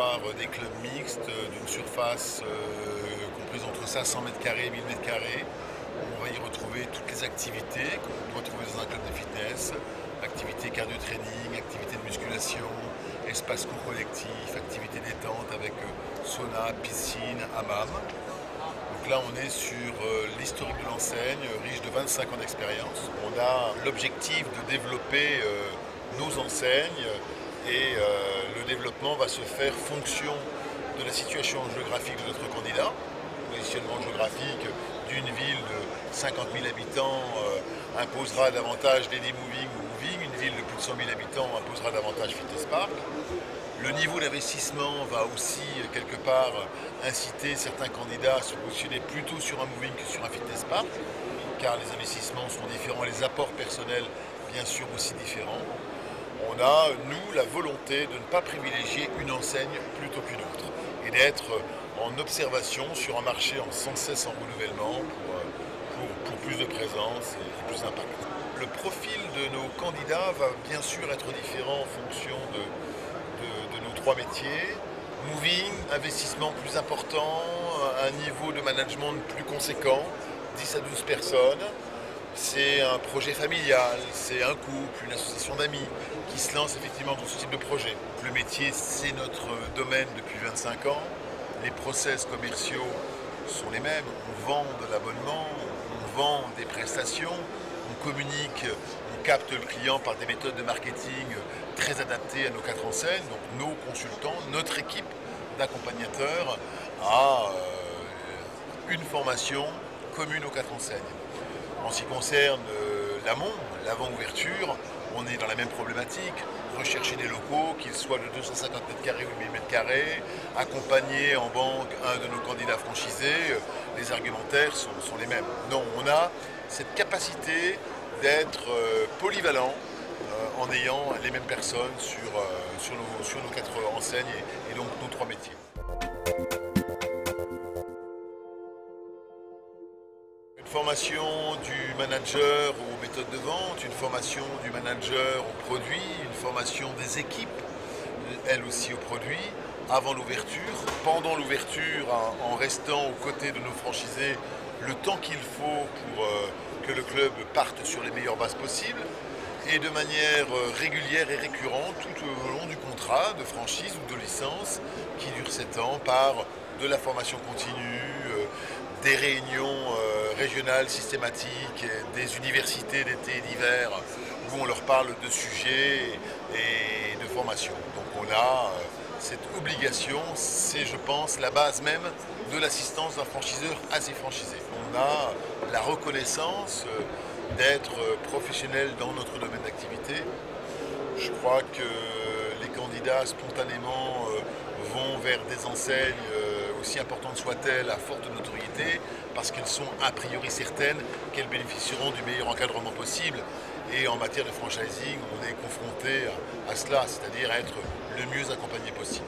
avoir des clubs mixtes d'une surface comprise entre 500 m² et 1000 m². On va y retrouver toutes les activités qu'on doit trouver dans un club de fitness, activités cardio-training, activités de musculation, espace court collectif, activités détente avec sauna, piscine, hammam. Donc là on est sur l'historique de l'enseigne, riche de 25 ans d'expérience. On a l'objectif de développer nos enseignes et le développement va se faire fonction de la situation géographique de notre candidat. Positionnement géographique d'une ville de 50 000 habitants imposera davantage Lady Moving ou Moving, une ville de plus de 100 000 habitants imposera davantage Fitness Park. Le niveau d'investissement va aussi quelque part inciter certains candidats à se positionner plutôt sur un Moving que sur un Fitness Park, car les investissements sont différents, les apports personnels bien sûr aussi différents. On a, nous, la volonté de ne pas privilégier une enseigne plutôt qu'une autre et d'être en observation sur un marché sans cesse en renouvellement pour plus de présence et plus d'impact. Le profil de nos candidats va bien sûr être différent en fonction de nos trois métiers. Moving, investissement plus important, un niveau de management plus conséquent, 10 à 12 personnes. C'est un projet familial, c'est un couple, une association d'amis qui se lance effectivement dans ce type de projet. Le métier, c'est notre domaine depuis 25 ans. Les process commerciaux sont les mêmes. On vend de l'abonnement, on vend des prestations, on communique, on capte le client par des méthodes de marketing très adaptées à nos 4 enseignes. Donc nos consultants, notre équipe d'accompagnateurs a une formation commune aux 4 enseignes. En ce qui concerne l'amont, l'avant-ouverture, on est dans la même problématique, rechercher des locaux, qu'ils soient de 250 m² ou 1000 m², accompagner en banque un de nos candidats franchisés, les argumentaires sont les mêmes. Non, on a cette capacité d'être polyvalent en ayant les mêmes personnes sur nos 4 enseignes et donc nos 3 métiers. Une formation du manager aux méthodes de vente, une formation du manager aux produits, une formation des équipes, elles aussi aux produits, avant l'ouverture, pendant l'ouverture, en restant aux côtés de nos franchisés le temps qu'il faut pour que le club parte sur les meilleures bases possibles, et de manière régulière et récurrente tout au long du contrat de franchise ou de licence qui dure 7 ans par de la formation continue, des réunions régionales systématiques, des universités d'été et d'hiver où on leur parle de sujets et de formation. Donc on a cette obligation, c'est je pense la base même de l'assistance d'un franchiseur à ses franchisés. On a la reconnaissance d'être professionnel dans notre domaine d'activité. Je crois que les candidats spontanément vont vers des enseignes aussi importantes soient-elles, à forte notoriété, parce qu'elles sont a priori certaines qu'elles bénéficieront du meilleur encadrement possible. Et en matière de franchising, on est confronté à cela, c'est-à-dire à être le mieux accompagné possible.